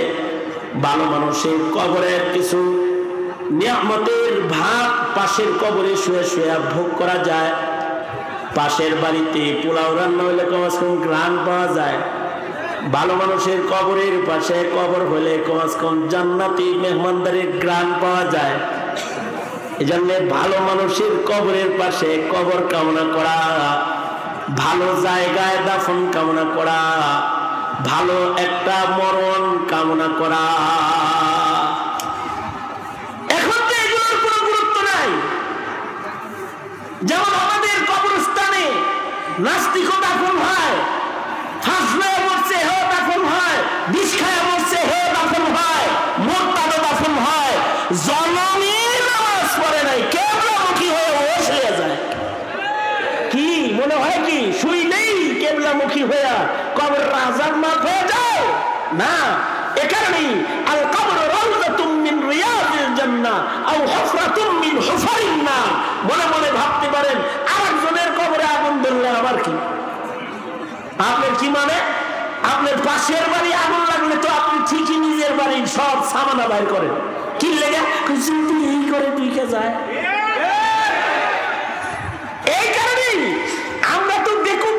ভালো মানুষের কবরের কিছু নিয়ামতের ভাগ পাশের কবরে শুয়ে শুয়ে ভোগ করা যায়। পাশের বাড়িতে পোলাও রান্না হইলে কমস কম ঘ্রাণ পাওয়া যায়। ভালো মানুষের কবরের পাশে কবর হলে কমস কম জান্নাতি মেহমানদারির ঘ্রাণ পাওয়া যায়। এজন্য ভালো মানুষের কবরের পাশে কবর কামনা করা, ভালো জায়গায় দাফন কামনা করা, ভালো একটা মরণ কামনা করা। এখন তো এগুলোর কোনো গুরুত্ব নাই। যেমন আমাদের কবরস্থানে নাস্তিকও দাফন হয়, ফাঁসলে মরছে হেও দাফন হয়, বিষ খায় মরছে হেও দাফন হয়, মোরতাদও দাফন হয়। জননী নামাজ পড়ে নাই, কেবলামুখী হয়ে ওশ হয়ে যায়। কি মনে হয় কি শুইলেই কেবলামুখী হয়ে কবর আযাব মাফ হয়ে যায়? না। এ কারণেই আল কবর রাউযাতুম মিন রিয়াদিল জান্নাহ আও হুফরাতুম মিন হুফারিন নার। মনে মনে ভাবতে পারেন আরেকজনের কবরে আগুন ধরলে আমার কি? আপনার কি মানে? আপনার পাশের বাড়ি আগুন লাগলে তো আপনি ঠিকই নিজের বাড়ির সব সামানা বাইর করেন। কি লেগে তুই এই করে তুই কে যায়? এই কারণেই আমরা তো দেখো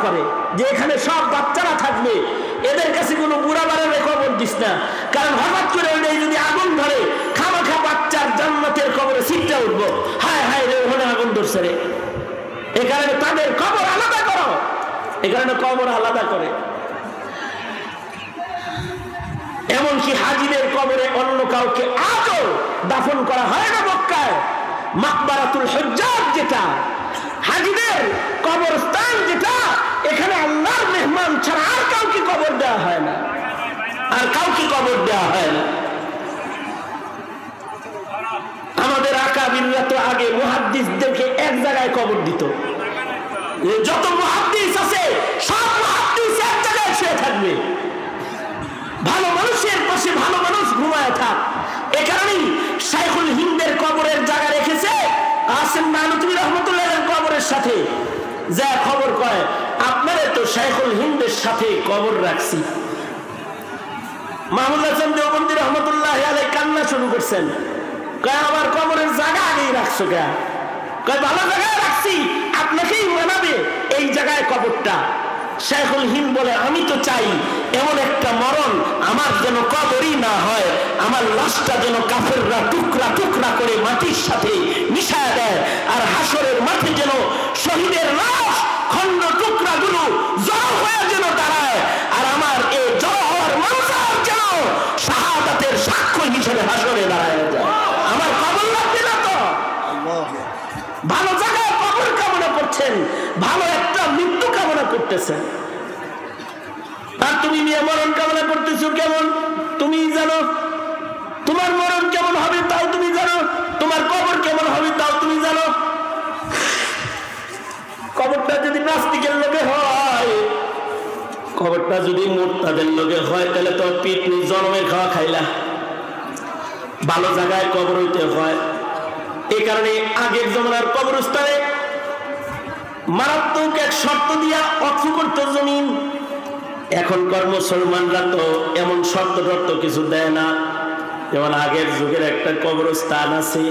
করে যে এখানে সব বাচ্চারা থাকবে, এদের কাছে কোনো বুড়া বাড়ারে কবর দিস না, কারণ হঠাৎ করে ওইটাই যদি আগুন ধরে খামাখা বাচ্চার জান্নাতের কবরে সিটটা উঠবো, হায় হায় রে ওখানে আগুন ধরছে রে। এ কারণে তাদের কবর আলাদা করো, এ কারণে কবর আলাদা করে। এমনকি হাজিদের কবরে অন্য কাউকে আজও দাফন করা হয় না মক্কায়। মাকবারাতুল হুজ্জাজ যেটা হাজিদের কবরস্থান, যেটা এখানে আল্লাহর মেহমান ছাড়া আর কাউকে কবর দেওয়া হয় না, আর কাউকে কবর দেওয়া হয় না। আমাদের আকাবিররা তো আগে মুহাদ্দিসদেরকে এক জায়গায় কবর দিত। যত মুহাদ্দিস আছে সব মুহাদ্দিস এক জায়গায় শুয়ে থাকবে, ভালো মানুষের পাশে ভালো মানুষ ঘুমায় থাক। এ কারণেই শাইখুল হিন্দের কবরের জায়গা রেখেছে আসেম নানুতুবি রহমতুল্লাহের কবরের সাথে। যা খবর কয় আপনারা তো শাইখুল হিন্দের সাথে কবর রাখছি। মাহমুদ হাসান দেওবন্দি রহমতুল্লাহ আলাইহি কান্না শুরু করছেন, কয় আমার কবরের জায়গা আগেই রাখছো কে? কয় ভালো জায়গায় রাখছি, আপনাকেই মানাবে এই জায়গায় কবরটা। শাইখুল হিন্দ বলে আমি তো চাই এমন একটা মরণ আমার যেন কবরই না হয়, আমার লাশটা যেন কাফেররা টুকরা টুকরা করে মাটির সাথে মিশায় দেয়, আর হাসরের মাঠে যেন শহীদের লাশ খন্ড টুকরা গুলো জড়ো হয়ে যেন দাঁড়ায়, আর আমার এই জড়ো হওয়ার মঞ্জার যেন শাহাদাতের সাক্ষ্য হিসেবে হাসরে দাঁড়ায় যায়। আমার কবর লাগবে না তো? ভালো জায়গায় কবর কামনা করছেন, ভালো একটা মৃত্যু কামনা করতেছেন, আর তুমি নিয়ে মরণ কামনা করতেছো কেমন তুমি জানো? তোমার মরণ কেমন হবে তাও তুমি জানো, তোমার কবর কেমন হবে তাও তুমি জানো। কবরটা যদি নাস্তিকের লোকে হয়, কবরটা যদি মুরতাদের লোকে হয়, তাহলে তো পিটনি জন্মে খাওয়া খাইলা। ভালো জায়গায় কবর হইতে হয়। এই কারণে আগের জমানার কবরস্থানে মারাত্মক এক শর্ত দিয়া অক্ষ করত জমিন। এখনকার মুসলমানরা তো এমন শর্ত টর্ত কিছু দেয় না। যেমন আগের যুগের একটা কবরস্থান আছে,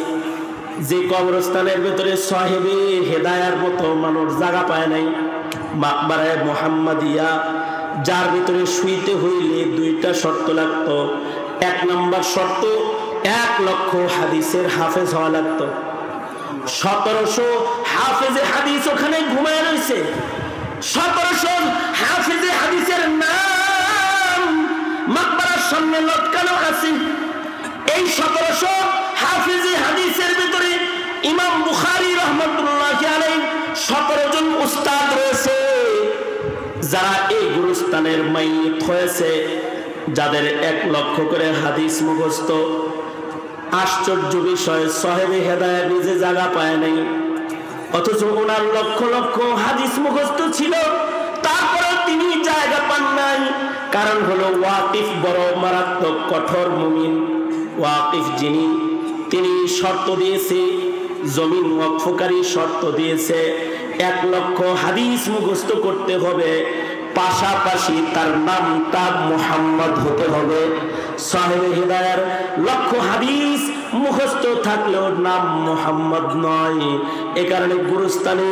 যে কবরস্থানের ভেতরে সাহেবে হেদায়ার মতো মানুষ জায়গা পায় নাই, মাকবারায়ে মুহাম্মাদিয়া, যার ভিতরে শুইতে হইলে দুইটা শর্ত লাগতো। এক নম্বর শর্ত 1 লক্ষ হাদিসের হাফেজ হওয়া লাগতো। 1700 হাফেজে হাদিস ওখানে ঘুমায় রয়েছে। 1700 হাফেজে হাদিসের নাম মাকবারার সামনে লটকানো আছে। এই 1700 হাফেজে হাদিসের ভিতরে ইমাম বুখারী রাহমাতুল্লাহি আলাইহি 17 জন উস্তাদ রয়েছে, যারা এই গুরুস্থানের মাইয়িত হয়েছে, যাদের 1 লক্ষ করে হাদিস মুখস্থ। আশ্চর্য বিষয়, সাহেবে হেদায়েত নিজে জায়গা পায় নাই, অথচ ওনার লক্ষ লক্ষ হাদিস মুখস্থ ছিল, তারপরেও তিনি জায়গা পান নাই। কারণ হলো ওয়াকিফ বড় মারাত্মক কঠোর মুমিন। ওয়াকিফ যিনি, তিনি শর্ত দিয়েছে, জমিন ওয়াকফকারী শর্ত দিয়েছে 1 লক্ষ হাদিস মুখস্থ করতে হবে, পাশাপাশি তার নামটা মুহাম্মদ হতে হবে। সাহেবে হিদায়ার লক্ষ হাদিস মুখস্থ থাকলেও নাম মুহাম্মদ নয়, এ কারণে গুরুস্থানে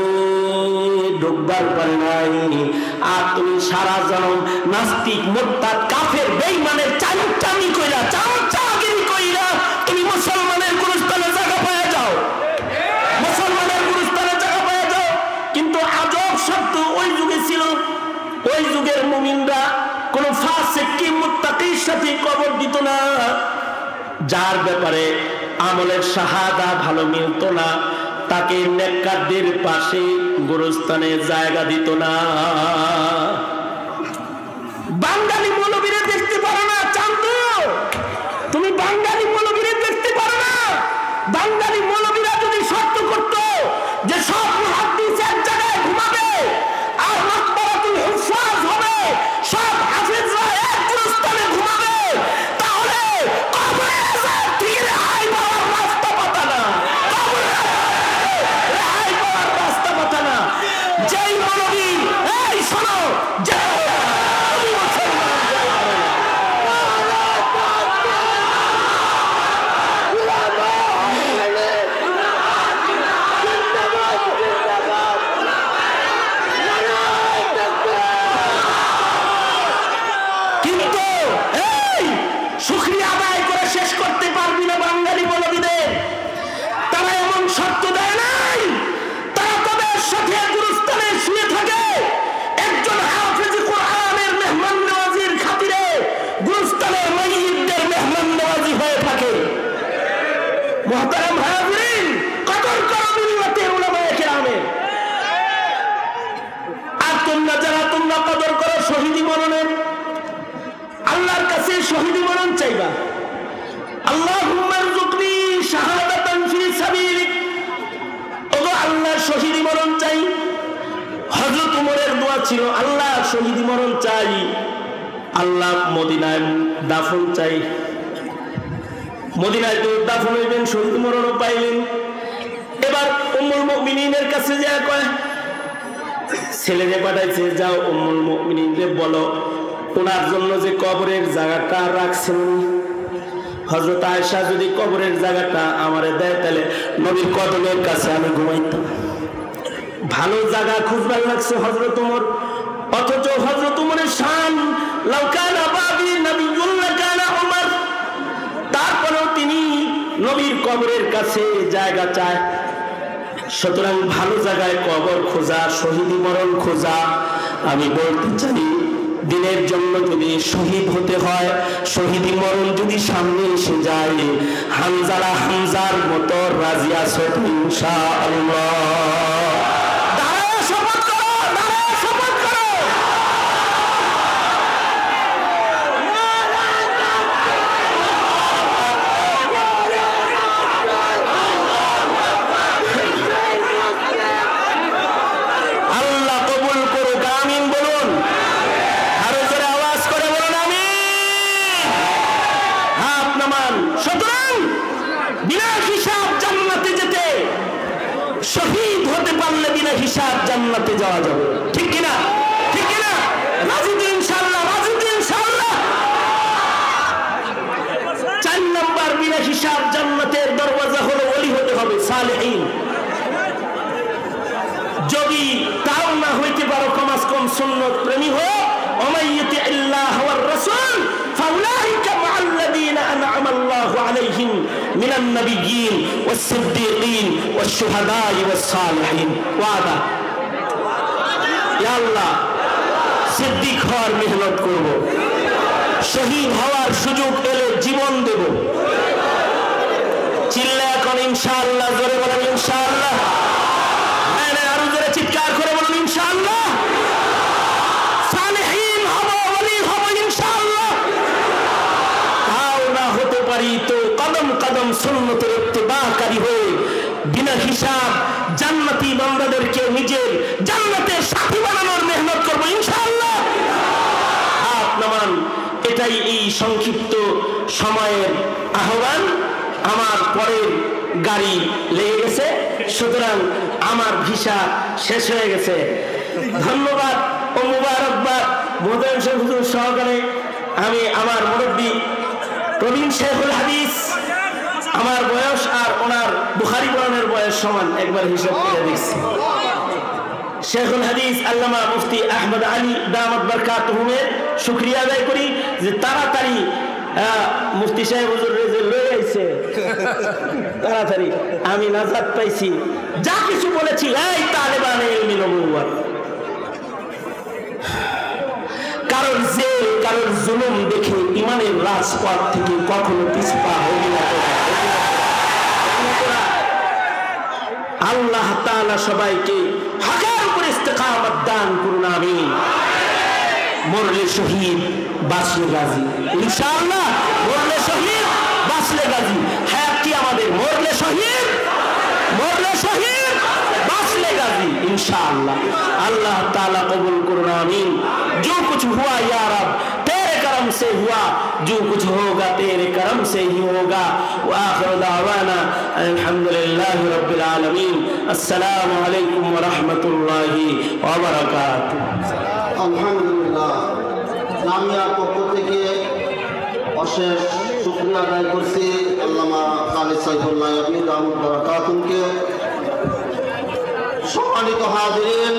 ঢুকবার পারে নাই। আর তুমি সারা জনম নাস্তিক মুরতাদ কাফের বেঈমানের চামচামি কইরা চামচাগিরি কইরা তুমি মুসলমানের গুরুস্থানে জায়গা পেয়ে যাও, মুসলমানের গুরুস্থানে জায়গা পেয়ে যাও। কিন্তু আজব শব্দ ওই যুগে ছিল, ওই যুগের মুমিনরা কোন ফাসিক কি মুত্তাকির সাথে কবর দিত না, যার ব্যাপারে আমলের শাহাদা ভালো মিলত না, তাকে নেককারদের পাশে গুরুস্থানে জায়গা দিত না। বাঙালি মৌলবীরা দেখতে পারো না, চান্দু তুমি বাঙালি মৌলবীরা দেখতে পারো না। বাঙালি মৌলবীরা যদি শর্ত করত যে সব মুহাদ্দিস এক জায়গায় ঘুমাবে আর মাকবারাতুল হুফাজ হবে, সব হাফেজরা এক গুরুস্থানে ঘুমাবে, তাহলে কবরে থেকে রেহাই পাওয়ার রাস্তা পাতা না, রেহাই পাওয়ার রাস্তা পাতা না। যেই মৌলবী, এই শোনো, তোমরা কদর করো শহীদি মরণের, আল্লাহর কাছে শহীদি মরণ চাইবা। আল্লাহুম্মা রযুকনি শাহাদাতান ফি সাবিলিক, ওগো আল্লাহ শহীদি মরণ চাই। হযরত ওমরের দোয়া ছিল আল্লাহ শহীদি মরণ চাই, আল্লাহ মদিনায় দাফন চাই। মদিনায় তো দাফন হইবেন, শহীদ মরণও পাইলেন। এবার উম্মুল মুমিনিনের কাছে যা কয়, ছেলেরে পাঠাইছে, যাও উম্মুল মুমিনিনকে বলো ওনার জন্য যে কবরের জায়গাটা রাখছেন হযরত আয়েশা যদি কবরের জায়গাটা আমারে দেয় তাহলে নবীর কদমের কাছে আমি ঘুমাইতাম। ভালো জায়গা খুঁজবার লাগছে হযরত ওমর, অথচ হযরত ওমরের শান লাউ কানা বাবি নবিয়্যুন লাকানা ওমর, তারপরেও তিনি নবীর কবরের কাছে জায়গা চায়। সুতরাং ভালো জায়গায় কবর খোঁজা, শহীদি মরণ খোঁজা। আমি বলতে চাই দিনের জন্য যদি শহীদ হতে হয়, শহীদি মরণ যদি সামনে এসে যায়, হামজারা হামজার মতো রাজি আছো ইনশাআল্লাহ। দাঁড়াও শপথ করো, দাঁড়াও শপথ করো। আল্লাহ কবুল করুক, আমিন বলুন। আরো জোরে আওয়াজ করে বলুন আমিন। হাত নামান। সুতরাং বিনা হিসাব জান্নাতে যেতে, শহীদ হতে পারলে বিনা হিসাব জান্নাতে যাওয়া যাবে। ঠিক কিনা? ঠিক কিনা? রাজি তো ইনশাআল্লাহ, রাজি তো ইনশাআল্লাহ। 4 নাম্বার বিনা হিসাব জান্নাতের দরওয়াজা হলো ওলি হতে হবে, সালেহীন। যদি তাও না হইতে পারো কমাস কম সুন্নত প্রেমী হো। ওমান ইউতিইল্লাহ ওয়ার রাসূল ফাউলাইকা মাআল্লাযীনা আনআমা আল্লাহু আলাইহিম মিনান নাবিয়্যিন ওয়াস সিদ্দীকিন ওয়াশ শুহাদাই ওয়াস সালিহিন। ওয়াদা ইয়া আল্লাহ, সিদ্দিক হওয়ার মেহনত করব, শহীদ হওয়ার সুযোগ এলে জীবন দেব। চিল্লা এখন ইনশাআল্লাহ, জোরে বলেন ইনশাআল্লাহ। আরো জোরে চিৎকার করে বলুন ইনশাআল্লাহ। সালেহীন হব, ওলি হব ইনশাআল্লাহ। তাও না হতে পারি তো কদম কদম সুন্নতের ইত্তেবাকারী হয়ে বিনা হিসাব জান্নাতি বান্দাদেরকে নিজের জান্নাতের সাথী বানানোর মেহনত করব ইনশাআল্লাহ। হাত নামান। এটাই এই সংক্ষিপ্ত সময়ের আহ্বান। আমার পরের গাড়ি লেগে গেছে, সুতরাং আমার ভিসা শেষ হয়ে গেছে। ধন্যবাদ ও মুবারকবাদ মোহতারাম শেখ হুজুর সহকারে আমি আমার মুরব্বী প্রবীণ শেখুল হাদিস, আমার বয়স আর ওনার বুখারী কোরআনের বয়স সমান, একবার হিসাব করে দেখছি। শেখুল হাদিস আল্লামা মুফতি আহমদ আলী দামাত বারকাতুহুমের শুকরিয়া আদায় করি যে তাড়াতাড়ি মুফতি সাহেব হুজুর রেজে লয়ে আইছে, তাড়াতাড়ি আমি নাজাত পাইছি। যা কিছু বলেছি এই তালেবানে ইলমি নবুওয়াত। কারণ যে কারোর জুলুম দেখে ইমানের রাজপথ থেকে কখনো পিছপা হইবে না। আল্লাহ তাআলা সবাইকে হকের উপর ইস্তেকামত দান করুন, আমিন। মরলে শহীদ বাঁচলে গাজী ইনশাআল্লাহ, মরলে শহীদ বাঁচলে গাজী। হায়াত কি আমাদের? মরলে শহীদ, মরলে শহীদ বাঁচলে গাজী इंशाअल्लाह। अल्लाह ताला कबूल करना आमीन। जो कुछ हुआ या रब तेरे करम से हुआ, जो कुछ होगा तेरे करम से ही होगा। व आखिर दावाना अल्हम्दुलिल्लाहि रब्बिल आलमीन। अस्सलामु अलैकुम व रहमतुल्लाहि व बाराकातुहू। আলহামদুলিল্লাহ, জামিয়ার পক্ষ থেকে অশেষ শুকরিয়া আদায় করছি আল্লামা খালিদ সাইফুল্লাহ আমিন দামাত বারাকাতুহুকে। সম্মানিত হাজিরিন,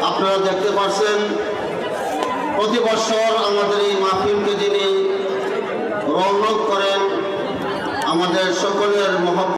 আপনারা দেখতে পাচ্ছেন প্রতি বছর আমাদের এই মাহফিলকে যিনি রৌনক করেন, আমাদের সকলের মহব্বত